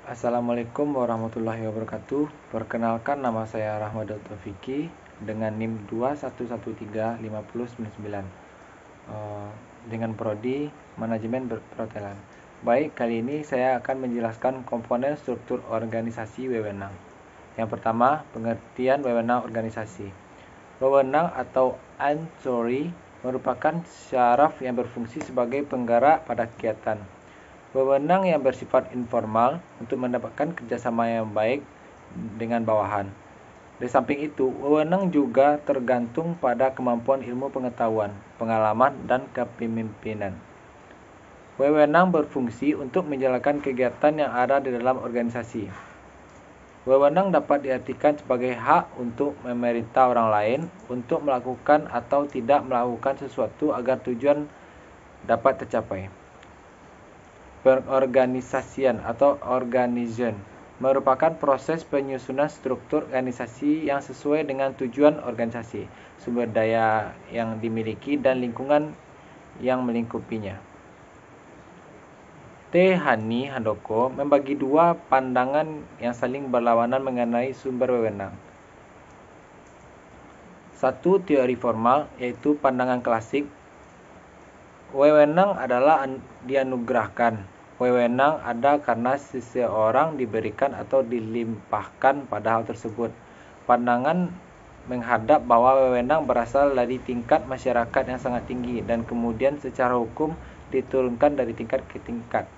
Assalamualaikum warahmatullahi wabarakatuh. Perkenalkan, nama saya Rahmat Taufiki dengan NIM 21135099 dengan prodi Manajemen Perhotelan. Baik, kali ini saya akan menjelaskan komponen struktur organisasi wewenang. Yang pertama, pengertian wewenang organisasi. Wewenang atau authority merupakan syaraf yang berfungsi sebagai penggerak pada kegiatan. Wewenang yang bersifat informal untuk mendapatkan kerjasama yang baik dengan bawahan. Di samping itu, wewenang juga tergantung pada kemampuan ilmu pengetahuan, pengalaman, dan kepemimpinan. Wewenang berfungsi untuk menjalankan kegiatan yang ada di dalam organisasi. Wewenang dapat diartikan sebagai hak untuk memerintah orang lain untuk melakukan atau tidak melakukan sesuatu agar tujuan dapat tercapai. Pengorganisasian atau organization merupakan proses penyusunan struktur organisasi yang sesuai dengan tujuan organisasi, sumber daya yang dimiliki, dan lingkungan yang melingkupinya. T. Hani Handoko membagi dua pandangan yang saling berlawanan mengenai sumber wewenang. Satu, teori formal, yaitu pandangan klasik. Wewenang adalah dianugerahkan. Wewenang ada karena seseorang diberikan atau dilimpahkan pada hal tersebut. Pandangan menghadap bahwa wewenang berasal dari tingkat masyarakat yang sangat tinggi dan kemudian secara hukum diturunkan dari tingkat ke tingkat.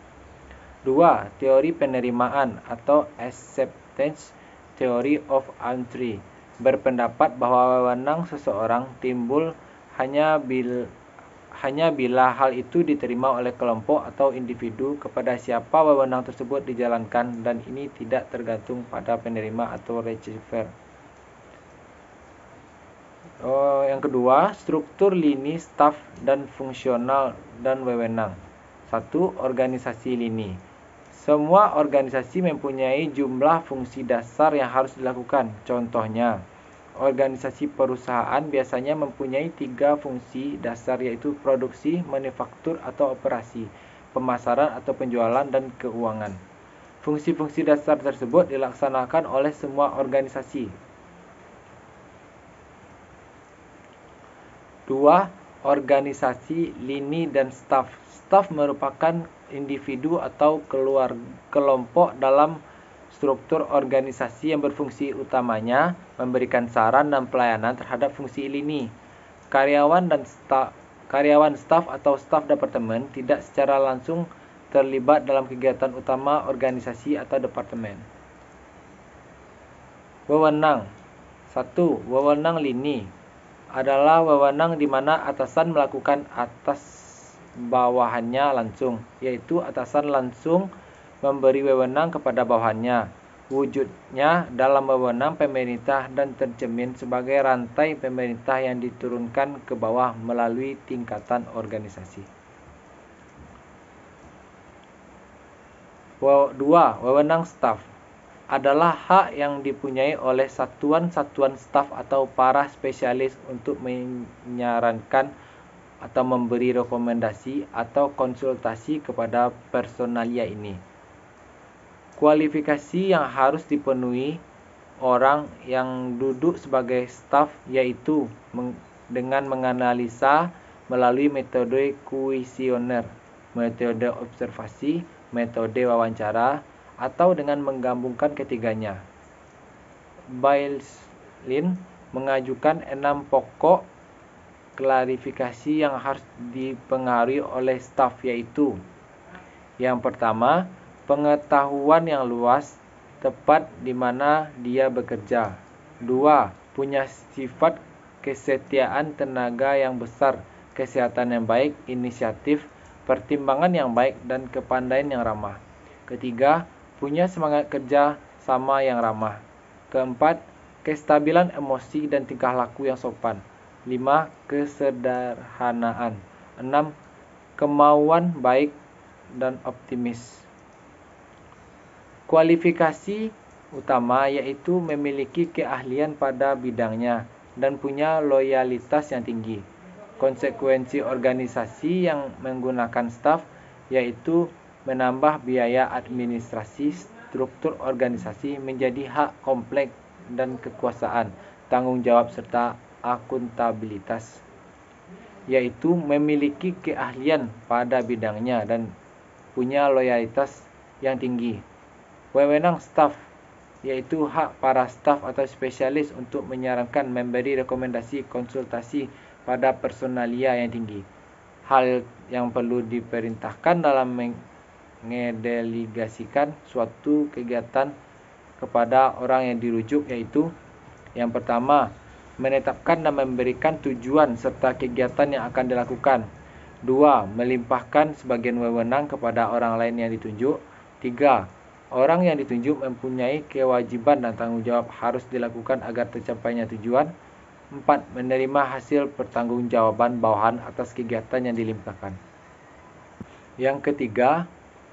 2. Teori penerimaan atau acceptance theory of authority berpendapat bahwa wewenang seseorang timbul hanya bila hal itu diterima oleh kelompok atau individu kepada siapa wewenang tersebut dijalankan, dan ini tidak tergantung pada penerima atau receiver. Yang kedua, struktur lini, staf, dan fungsional dan wewenang. 1. Organisasi lini. Semua organisasi mempunyai jumlah fungsi dasar yang harus dilakukan. Contohnya, organisasi perusahaan biasanya mempunyai 3 fungsi dasar, yaitu produksi, manufaktur atau operasi, pemasaran atau penjualan, dan keuangan. Fungsi-fungsi dasar tersebut dilaksanakan oleh semua organisasi. 2. Organisasi lini dan staf. Staf merupakan individu atau kelompok dalam struktur organisasi yang berfungsi utamanya memberikan saran dan pelayanan terhadap fungsi lini. Karyawan staf atau staf departemen tidak secara langsung terlibat dalam kegiatan utama organisasi atau departemen. Wewenang. 1. Wewenang lini adalah wewenang di mana atasan melakukan atas bawahannya langsung, yaitu atasan langsung memberi wewenang kepada bawahannya. Wujudnya dalam wewenang pemerintah dan tercermin sebagai rantai pemerintah yang diturunkan ke bawah melalui tingkatan organisasi. 2. Wewenang staf adalah hak yang dipunyai oleh satuan-satuan staf atau para spesialis untuk menyarankan atau memberi rekomendasi atau konsultasi kepada personalia ini. Kualifikasi yang harus dipenuhi orang yang duduk sebagai staf yaitu dengan menganalisa melalui metode kuesioner, metode observasi, metode wawancara, atau dengan menggabungkan ketiganya. Bailyn mengajukan 6 pokok klarifikasi yang harus dipengaruhi oleh staf, yaitu: yang pertama, pengetahuan yang luas, tepat di mana dia bekerja. 2. Punya sifat kesetiaan tenaga yang besar, kesehatan yang baik, inisiatif, pertimbangan yang baik, dan kepandaian yang ramah. Ketiga, punya semangat kerja sama yang ramah. Keempat, kestabilan emosi dan tingkah laku yang sopan. 5. Kesederhanaan. 6. Kemauan baik dan optimis. Kualifikasi utama yaitu memiliki keahlian pada bidangnya dan punya loyalitas yang tinggi. Konsekuensi organisasi yang menggunakan staf yaitu menambah biaya administrasi struktur organisasi menjadi hak kompleks dan kekuasaan, tanggung jawab serta akuntabilitas, yaitu memiliki keahlian pada bidangnya dan punya loyalitas yang tinggi. Wewenang staf, yaitu hak para staf atau spesialis untuk menyarankan, memberi rekomendasi, konsultasi pada personalia yang tinggi. Hal yang perlu diperintahkan dalam mengedelegasikan suatu kegiatan kepada orang yang dirujuk, yaitu yang pertama, menetapkan dan memberikan tujuan serta kegiatan yang akan dilakukan. 2. Melimpahkan sebagian wewenang kepada orang lain yang ditunjuk. 3. Orang yang ditunjuk mempunyai kewajiban dan tanggung jawab harus dilakukan agar tercapainya tujuan. 4. Menerima hasil pertanggungjawaban bawahan atas kegiatan yang dilimpahkan. Yang ketiga,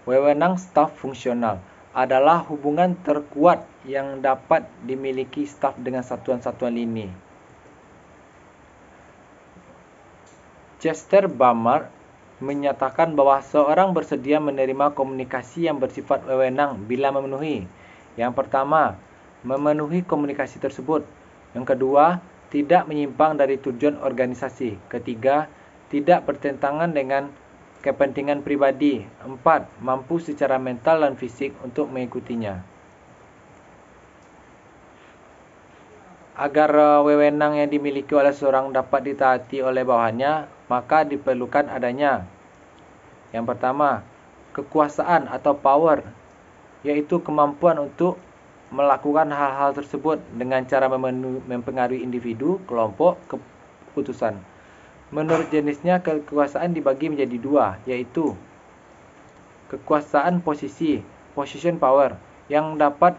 wewenang staf fungsional adalah hubungan terkuat yang dapat dimiliki staf dengan satuan-satuan lini. Chester Bamar menyatakan bahwa seorang bersedia menerima komunikasi yang bersifat wewenang bila memenuhi. Yang pertama, memenuhi komunikasi tersebut. Yang kedua, tidak menyimpang dari tujuan organisasi. Ketiga, tidak bertentangan dengan kepentingan pribadi. 4. Mampu secara mental dan fisik untuk mengikutinya. Agar wewenang yang dimiliki oleh seorang dapat ditaati oleh bawahannya, maka diperlukan adanya yang pertama, kekuasaan atau power, yaitu kemampuan untuk melakukan hal-hal tersebut dengan cara mempengaruhi individu, kelompok, keputusan. Menurut jenisnya, kekuasaan dibagi menjadi dua, yaitu kekuasaan posisi, position power, yang dapat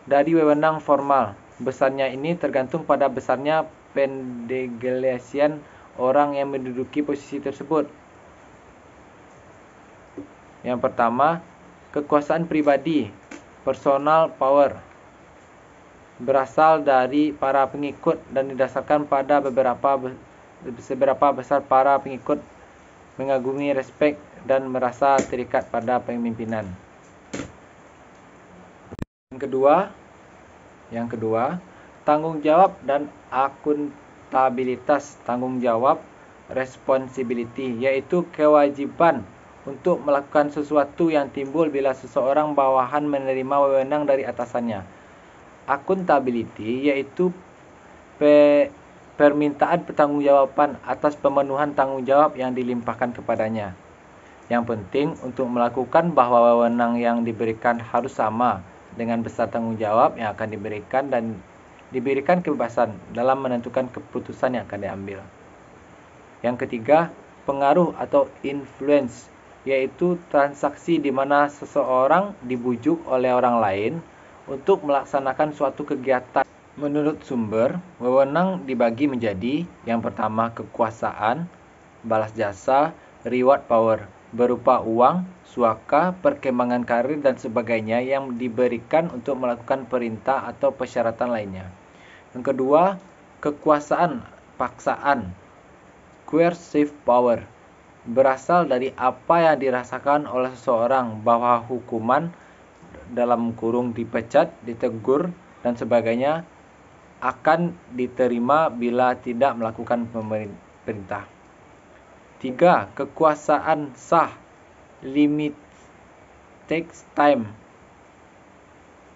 dari wewenang formal. Besarnya ini tergantung pada besarnya pendelegasian orang yang menduduki posisi tersebut. Yang pertama, kekuasaan pribadi, personal power, berasal dari para pengikut dan didasarkan pada seberapa besar para pengikut mengagumi, respek, dan merasa terikat pada pemimpinan. Yang kedua, tanggung jawab dan akuntabilitas. Tanggung jawab, responsibility, yaitu kewajiban untuk melakukan sesuatu yang timbul bila seseorang bawahan menerima wewenang dari atasannya. Accountability, yaitu permintaan pertanggungjawaban atas pemenuhan tanggung jawab yang dilimpahkan kepadanya. Yang penting untuk melakukan bahwa wewenang yang diberikan harus sama dengan besar tanggung jawab yang akan diberikan dan diberikan kebebasan dalam menentukan keputusan yang akan diambil. Yang ketiga, pengaruh atau influence, yaitu transaksi di mana seseorang dibujuk oleh orang lain untuk melaksanakan suatu kegiatan. Menurut sumber, wewenang dibagi menjadi yang pertama, kekuasaan, balas jasa, reward power, berupa uang, suaka, perkembangan karir, dan sebagainya yang diberikan untuk melakukan perintah atau persyaratan lainnya. Yang kedua, kekuasaan paksaan, coercive power, berasal dari apa yang dirasakan oleh seseorang bahwa hukuman dalam kurung dipecat, ditegur, dan sebagainya akan diterima bila tidak melakukan perintah. 3. Kekuasaan sah, limit takes time,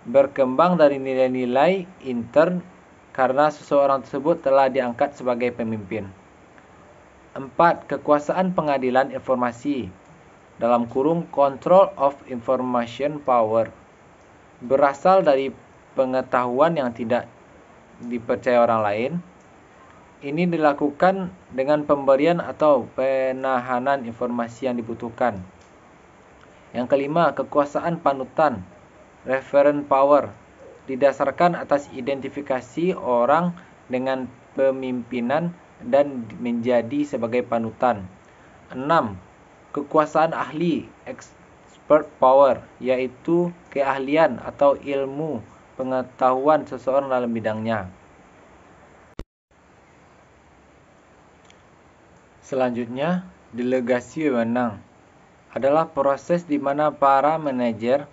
berkembang dari nilai-nilai intern karena seseorang tersebut telah diangkat sebagai pemimpin. 4. Kekuasaan pengadilan informasi, dalam kurung control of information power, berasal dari pengetahuan yang tidak dipercaya orang lain. Ini dilakukan dengan pemberian atau penahanan informasi yang dibutuhkan. Yang kelima, kekuasaan panutan, reference power, didasarkan atas identifikasi orang dengan pemimpinan dan menjadi sebagai panutan. 6. Kekuasaan ahli, expert power, yaitu keahlian atau ilmu pengetahuan seseorang dalam bidangnya. Selanjutnya, delegasi wewenang adalah proses di mana para manajer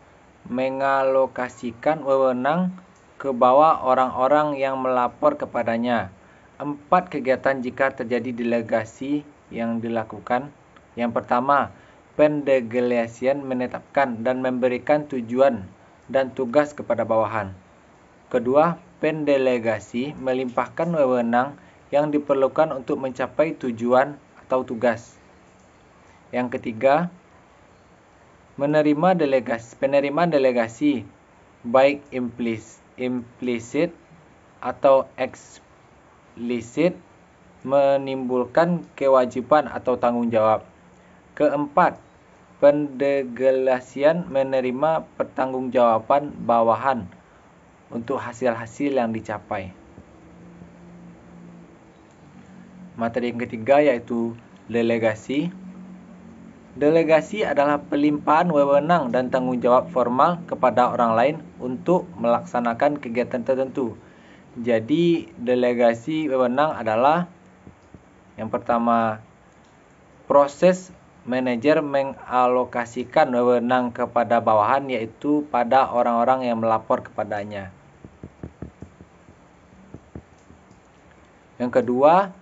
mengalokasikan wewenang ke bawah orang-orang yang melapor kepadanya. 4 kegiatan jika terjadi delegasi yang dilakukan. Yang pertama, pendelegasian menetapkan dan memberikan tujuan dan tugas kepada bawahan. Kedua, pendelegasi melimpahkan wewenang yang diperlukan untuk mencapai tujuan atau tugas. Yang ketiga, penerimaan delegasi baik implisit atau eksplisit menimbulkan kewajiban atau tanggung jawab. Keempat, pendelegasian menerima pertanggungjawaban bawahan untuk hasil-hasil yang dicapai. Materi yang ketiga yaitu delegasi. Delegasi adalah pelimpahan wewenang dan tanggung jawab formal kepada orang lain untuk melaksanakan kegiatan tertentu. Jadi, delegasi wewenang adalah yang pertama, proses manajer mengalokasikan wewenang kepada bawahan yaitu pada orang-orang yang melapor kepadanya. Yang kedua,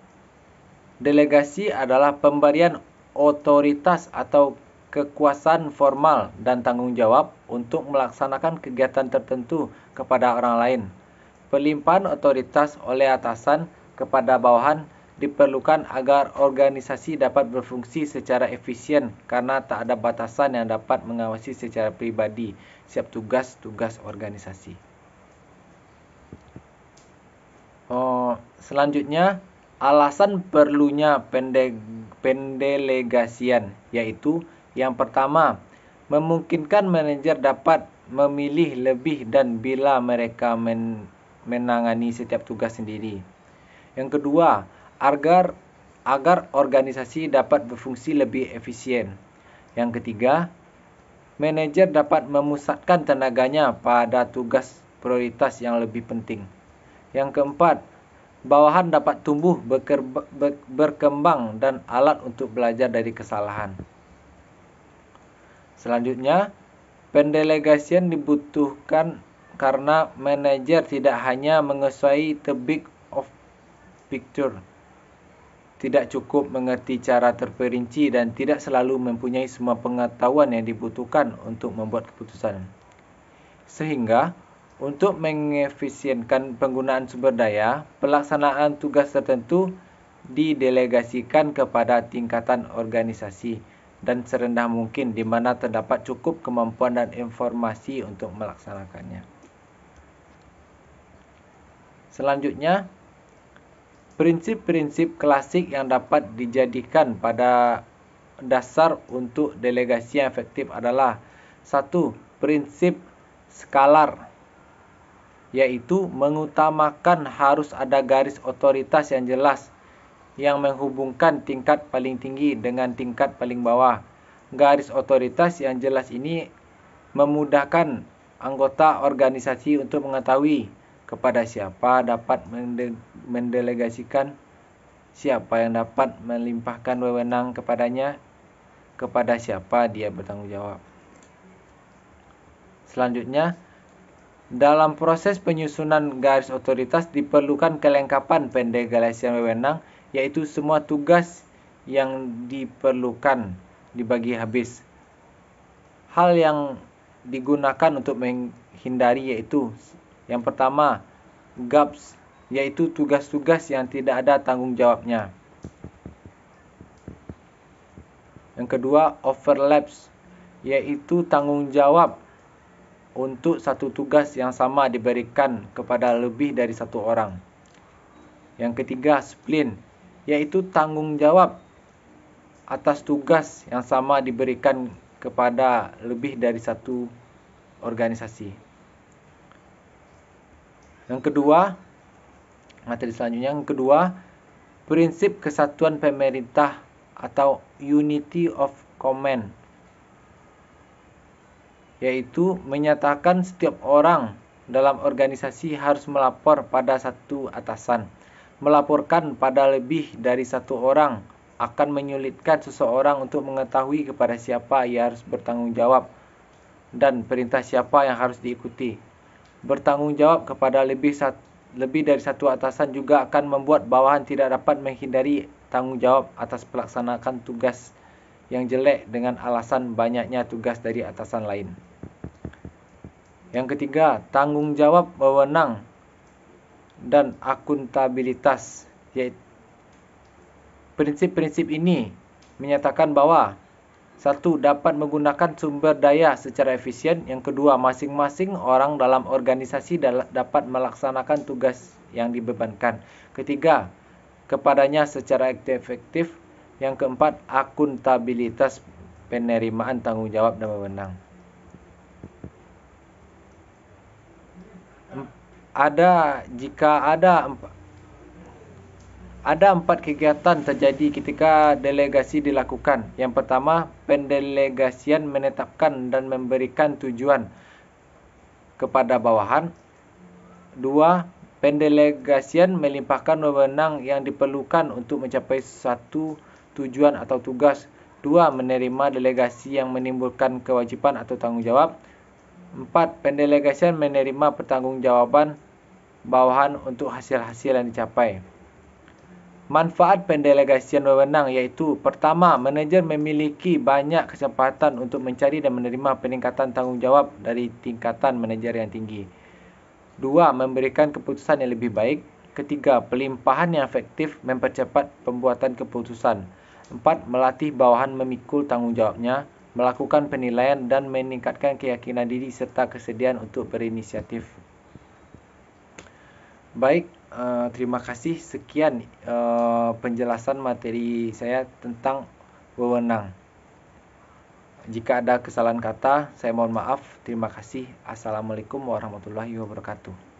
delegasi adalah pemberian otoritas atau kekuasaan formal dan tanggung jawab untuk melaksanakan kegiatan tertentu kepada orang lain. Pelimpahan otoritas oleh atasan kepada bawahan diperlukan agar organisasi dapat berfungsi secara efisien karena tak ada batasan yang dapat mengawasi secara pribadi setiap tugas-tugas organisasi. Selanjutnya, alasan perlunya pendelegasian yaitu yang pertama, memungkinkan manajer dapat memilih lebih dan bila mereka menangani setiap tugas sendiri. Yang kedua, agar organisasi dapat berfungsi lebih efisien. Yang ketiga, manajer dapat memusatkan tenaganya pada tugas prioritas yang lebih penting. Yang keempat, bawahan dapat tumbuh, berkembang dan alat untuk belajar dari kesalahan. Selanjutnya, pendelegasian dibutuhkan karena manajer tidak hanya menguasai the big of picture, tidak cukup mengerti cara terperinci dan tidak selalu mempunyai semua pengetahuan yang dibutuhkan untuk membuat keputusan. Sehingga, untuk mengefisienkan penggunaan sumber daya, pelaksanaan tugas tertentu didelegasikan kepada tingkatan organisasi dan serendah mungkin di mana terdapat cukup kemampuan dan informasi untuk melaksanakannya. Selanjutnya, prinsip-prinsip klasik yang dapat dijadikan pada dasar untuk delegasi yang efektif adalah 1. Prinsip skalar, yaitu mengutamakan harus ada garis otoritas yang jelas yang menghubungkan tingkat paling tinggi dengan tingkat paling bawah. Garis otoritas yang jelas ini memudahkan anggota organisasi untuk mengetahui kepada siapa dapat mendelegasikan, siapa yang dapat melimpahkan wewenang kepadanya, kepada siapa dia bertanggung jawab. Selanjutnya, dalam proses penyusunan garis otoritas diperlukan kelengkapan pendelegasian wewenang, yaitu semua tugas yang diperlukan dibagi habis. Hal yang digunakan untuk menghindari yaitu yang pertama, gaps, yaitu tugas-tugas yang tidak ada tanggung jawabnya. Yang kedua, overlaps, yaitu tanggung jawab untuk satu tugas yang sama diberikan kepada lebih dari satu orang. Yang ketiga, split, yaitu tanggung jawab atas tugas yang sama diberikan kepada lebih dari satu organisasi. Yang kedua, materi selanjutnya, yang kedua, prinsip kesatuan pemerintah atau unity of command, yaitu menyatakan setiap orang dalam organisasi harus melapor pada satu atasan. Melaporkan pada lebih dari satu orang akan menyulitkan seseorang untuk mengetahui kepada siapa ia harus bertanggung jawab. dan perintah siapa yang harus diikuti. Bertanggung jawab kepada lebih dari satu atasan juga akan membuat bawahan tidak dapat menghindari tanggung jawab atas pelaksanaan tugas yang jelek dengan alasan banyaknya tugas dari atasan lain. Yang ketiga, tanggung jawab wewenang dan akuntabilitas. Prinsip-prinsip ini menyatakan bahwa satu, dapat menggunakan sumber daya secara efisien. Yang kedua, masing-masing orang dalam organisasi dapat melaksanakan tugas yang dibebankan. Ketiga, kepadanya secara efektif. Yang keempat, akuntabilitas penerimaan tanggung jawab dan wewenang. Jika ada 4 kegiatan terjadi ketika delegasi dilakukan. Yang pertama, pendelegasian menetapkan dan memberikan tujuan kepada bawahan. 2. Pendelegasian melimpahkan wewenang yang diperlukan untuk mencapai satu tujuan atau tugas. 2. Menerima delegasi yang menimbulkan kewajiban atau tanggung jawab. 4. Pendelegasian menerima pertanggungjawaban bawahan untuk hasil-hasil yang dicapai. Manfaat pendelegasian wewenang iaitu: pertama, manajer memiliki banyak kesempatan untuk mencari dan menerima peningkatan tanggungjawab dari tingkatan manajer yang tinggi. 2. Memberikan keputusan yang lebih baik. Ketiga, pelimpahan yang efektif mempercepat pembuatan keputusan. 4. Melatih bawahan memikul tanggungjawabnya, melakukan penilaian dan meningkatkan keyakinan diri serta kesediaan untuk berinisiatif. Baik, terima kasih. Sekian penjelasan materi saya tentang wewenang. Jika ada kesalahan kata, saya mohon maaf. Terima kasih. Assalamualaikum warahmatullahi wabarakatuh.